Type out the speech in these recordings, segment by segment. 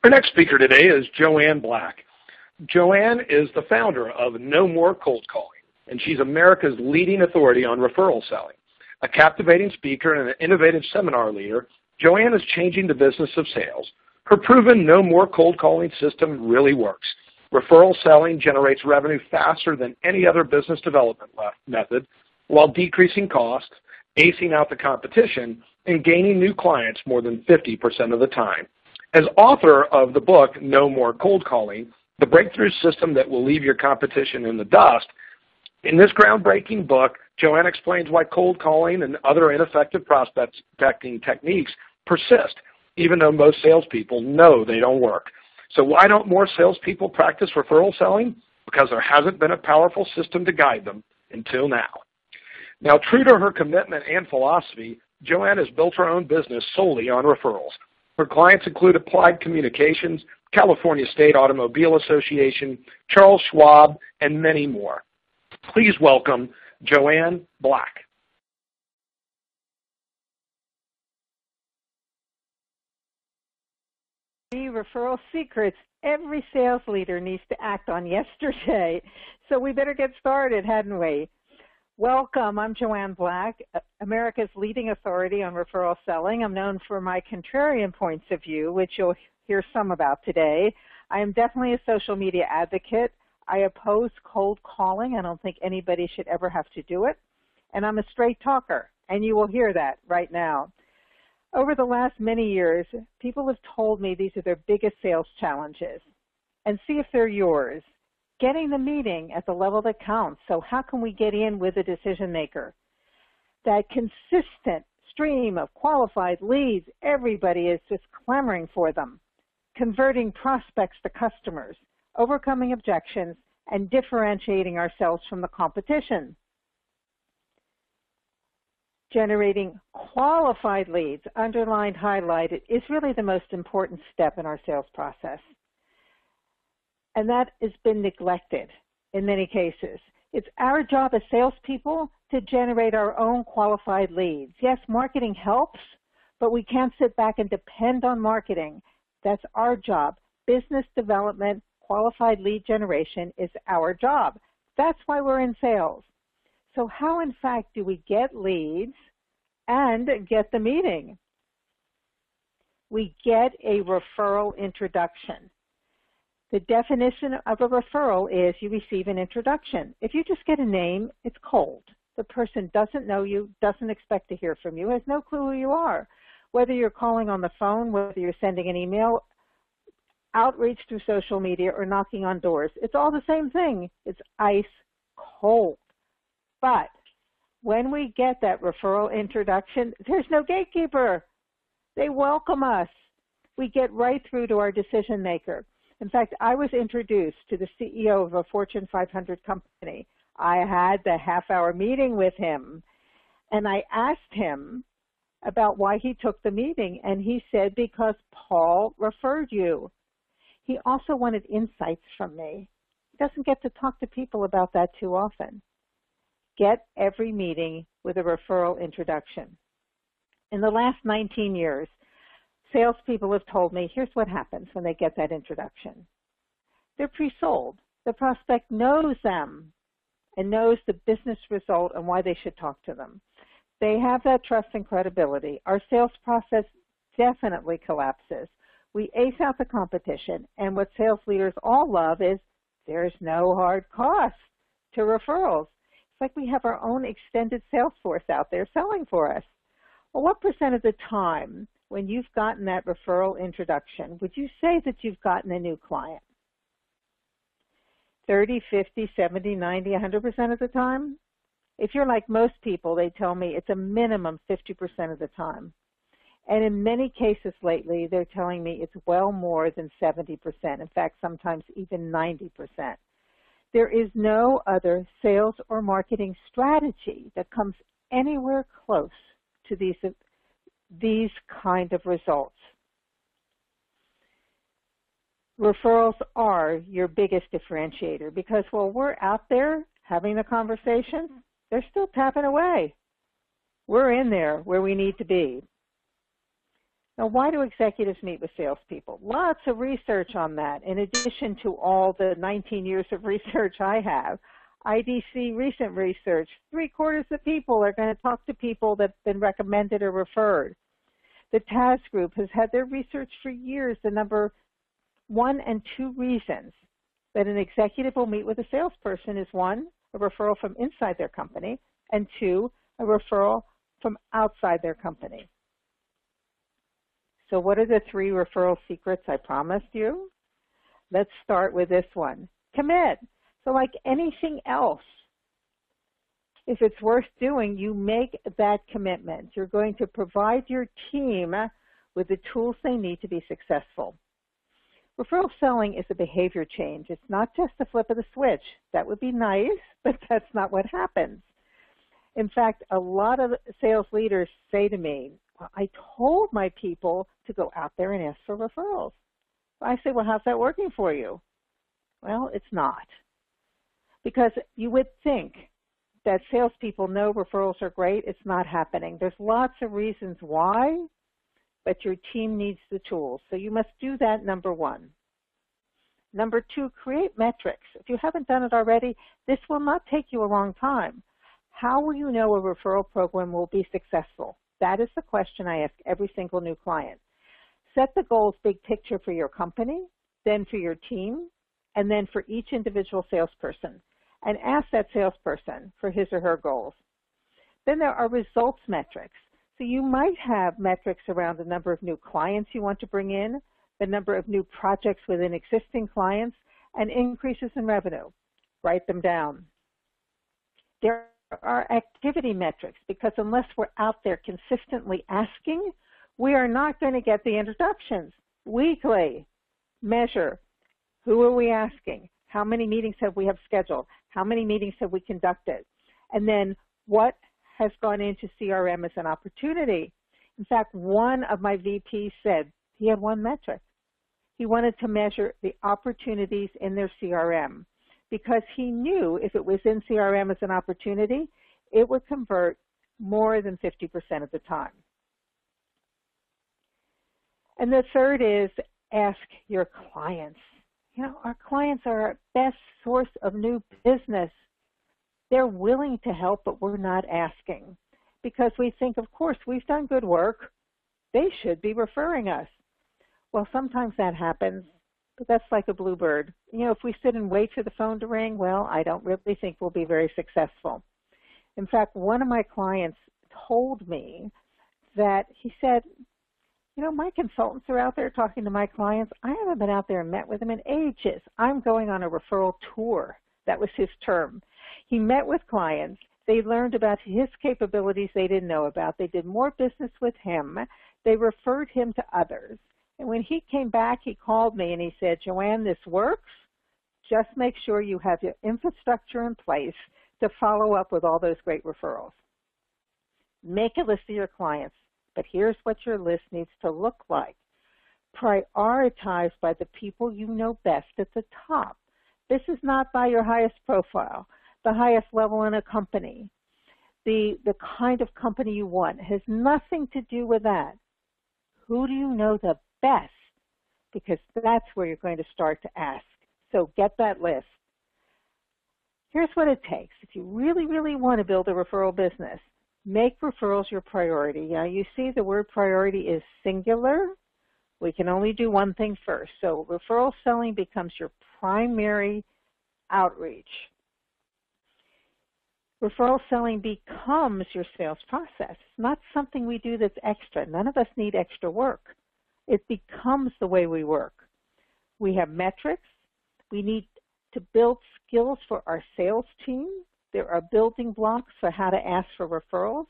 Our next speaker today is Joanne Black. Joanne is the founder of No More Cold Calling, and she's America's leading authority on referral selling. A captivating speaker and an innovative seminar leader, Joanne is changing the business of sales. Her proven No More Cold Calling system really works. Referral selling generates revenue faster than any other business development method while decreasing costs, acing out the competition, and gaining new clients more than 50% of the time. As author of the book No More Cold Calling, the breakthrough system that will leave your competition in the dust, in this groundbreaking book, Joanne explains why cold calling and other ineffective prospecting techniques persist, even though most salespeople know they don't work. So why don't more salespeople practice referral selling? Because there hasn't been a powerful system to guide them until now. Now, true to her commitment and philosophy, Joanne has built her own business solely on referrals. Her clients include Applied Communications, California State Automobile Association, Charles Schwab, and many more. Please welcome Joanne Black. Referral secrets every sales leader needs to act on yesterday. So we better get started, hadn't we? Welcome, I'm Joanne Black, America's leading authority on referral selling. I'm known for my contrarian points of view, which you'll hear some about today. I am definitely a social media advocate. I oppose cold calling. I don't think anybody should ever have to do it. And I'm a straight talker, and you will hear that right now. Over the last many years, people have told me these are their biggest sales challenges. And see if they're yours. Getting the meeting at the level that counts. So how can we get in with a decision maker? That consistent stream of qualified leads, everybody is just clamoring for them. Converting prospects to customers, overcoming objections, and differentiating ourselves from the competition. Generating qualified leads, underlined, highlighted, is really the most important step in our sales process. And that has been neglected in many cases. It's our job as salespeople to generate our own qualified leads. Yes, marketing helps, but we can't sit back and depend on marketing. That's our job. Business development, qualified lead generation is our job. That's why we're in sales. So how, in fact, do we get leads and get the meeting? We get a referral introduction. The definition of a referral is you receive an introduction. If you just get a name, it's cold. The person doesn't know you, doesn't expect to hear from you, has no clue who you are. Whether you're calling on the phone, whether you're sending an email, outreach through social media, or knocking on doors, it's all the same thing. It's ice cold. But when we get that referral introduction, there's no gatekeeper. They welcome us. We get right through to our decision maker. In fact, I was introduced to the CEO of a Fortune 500 company. I had the half-hour meeting with him, and I asked him about why he took the meeting, and he said, because Paul referred you. He also wanted insights from me. He doesn't get to talk to people about that too often. Get every meeting with a referral introduction. In the last 19 years, salespeople have told me, here's what happens when they get that introduction. They're pre-sold. The prospect knows them and knows the business result and why they should talk to them. They have that trust and credibility. Our sales process definitely collapses. We ace out the competition, and what sales leaders all love is there's no hard cost to referrals. It's like we have our own extended sales force out there selling for us. Well, what percent of the time when you've gotten that referral introduction, would you say that you've gotten a new client? 30, 50, 70, 90, 100% of the time? If you're like most people, they tell me it's a minimum 50% of the time. And in many cases lately, they're telling me it's well more than 70%. In fact, sometimes even 90%. There is no other sales or marketing strategy that comes anywhere close to these kind of results. Referrals are your biggest differentiator because while we're out there having the conversation, they're still tapping away. We're in there where we need to be. Now, why do executives meet with salespeople? Lots of research on that. In addition to all the 19 years of research I have, IDC recent research, 3/4 of people are going to talk to people that have been recommended or referred. The TAS group has had their research for years. The number 1 and 2 reasons that an executive will meet with a salesperson is 1, a referral from inside their company, and 2, a referral from outside their company. So what are the 3 referral secrets I promised you? Let's start with this one. Commit. So like anything else, if it's worth doing, you make that commitment. You're going to provide your team with the tools they need to be successful. Referral selling is a behavior change. It's not just the flip of the switch. That would be nice, but that's not what happens. In fact, a lot of sales leaders say to me, well, I told my people to go out there and ask for referrals. I say, well, how's that working for you? Well, it's not. Because you would think that salespeople know referrals are great. It's not happening. There's lots of reasons why, but your team needs the tools. So you must do that, number 1. Number 2, create metrics. If you haven't done it already, this will not take you a long time. How will you know a referral program will be successful? That is the question I ask every single new client. Set the goals big picture for your company, then for your team, and then for each individual salesperson. And ask that salesperson for his or her goals. Then there are results metrics. So you might have metrics around the number of new clients you want to bring in, the number of new projects within existing clients, and increases in revenue. Write them down. There are activity metrics, because unless we're out there consistently asking, we are not going to get the introductions. Weekly, measure. Who are we asking? How many meetings have we scheduled? How many meetings have we conducted? And then what has gone into CRM as an opportunity? In fact, one of my VPs said he had one metric. He wanted to measure the opportunities in their CRM, because he knew if it was in CRM as an opportunity, it would convert more than 50% of the time. And the third is ask your clients. You know, our clients are our best source of new business. They're willing to help, but we're not asking, because we think, of course, we've done good work. They should be referring us. Well, sometimes that happens, but that's like a bluebird. You know, if we sit and wait for the phone to ring, well, I don't really think we'll be very successful. In fact, one of my clients told me that he said, you know, my consultants are out there talking to my clients. I haven't been out there and met with them in ages. I'm going on a referral tour. That was his term. He met with clients. They learned about his capabilities they didn't know about. They did more business with him. They referred him to others. And when he came back, he called me and he said, Joanne, this works. Just make sure you have your infrastructure in place to follow up with all those great referrals. Make a list of your clients. But here's what your list needs to look like. Prioritize by the people you know best at the top. This is not by your highest profile, the highest level in a company. The kind of company you want has nothing to do with that. Who do you know the best? Because that's where you're going to start to ask. So get that list. Here's what it takes. If you really, really want to build a referral business, make referrals your priority. Now, you see the word priority is singular. We can only do one thing first. So referral selling becomes your primary outreach. Referral selling becomes your sales process. It's not something we do that's extra. None of us need extra work. It becomes the way we work. We have metrics. We need to build skills for our sales team. There are building blocks for how to ask for referrals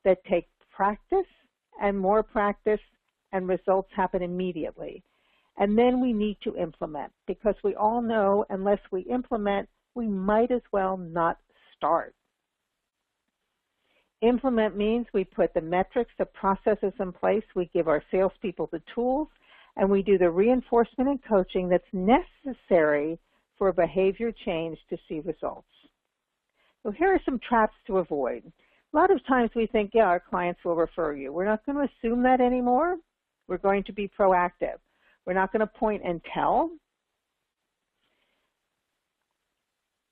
that take practice and more practice, and results happen immediately. And then we need to implement, because we all know unless we implement, we might as well not start. Implement means we put the metrics, the processes in place, we give our salespeople the tools, and we do the reinforcement and coaching that's necessary for behavior change to see results. So here are some traps to avoid. A lot of times we think, yeah, our clients will refer you. We're not going to assume that anymore. We're going to be proactive. We're not going to point and tell.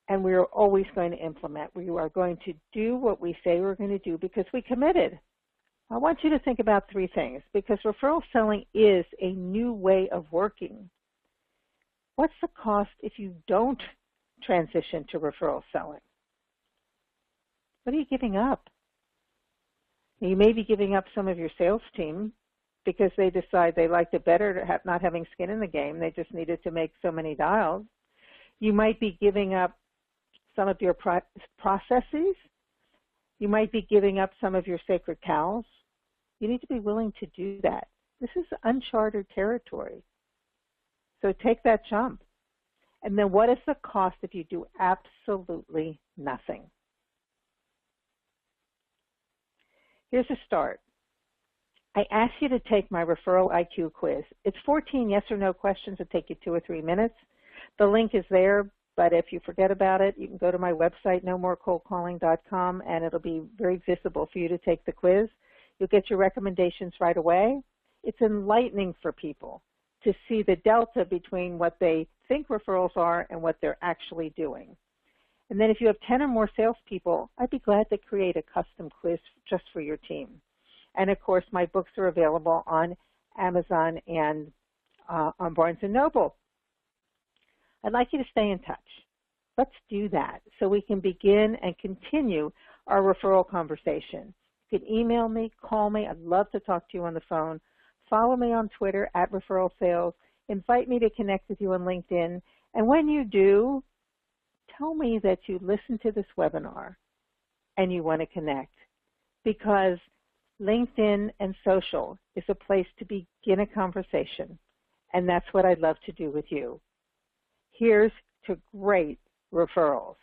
And we are always going to implement. We are going to do what we say we're going to do because we committed. I want you to think about three things because referral selling is a new way of working. What's the cost if you don't transition to referral selling? What are you giving up? You may be giving up some of your sales team because they decide they liked it better to have not having skin in the game. They just needed to make so many dials. You might be giving up some of your processes. You might be giving up some of your sacred cows. You need to be willing to do that. This is uncharted territory. So take that jump. And then what is the cost if you do absolutely nothing? Here's a start. I ask you to take my Referral IQ quiz. It's 14 yes or no questions that take you 2 or 3 minutes. The link is there, but if you forget about it, you can go to my website, nomorecoldcalling.com, and it'll be very visible for you to take the quiz. You'll get your recommendations right away. It's enlightening for people to see the delta between what they think referrals are and what they're actually doing. And then if you have 10 or more salespeople, I'd be glad to create a custom quiz just for your team. And of course, my books are available on Amazon and on Barnes & Noble. I'd like you to stay in touch. Let's do that so we can begin and continue our referral conversation. You can email me, call me. I'd love to talk to you on the phone. Follow me on Twitter @ReferralSales. Invite me to connect with you on LinkedIn. And when you do, tell me that you listened to this webinar and you want to connect, because LinkedIn and social is a place to begin a conversation, and that's what I'd love to do with you. Here's to great referrals.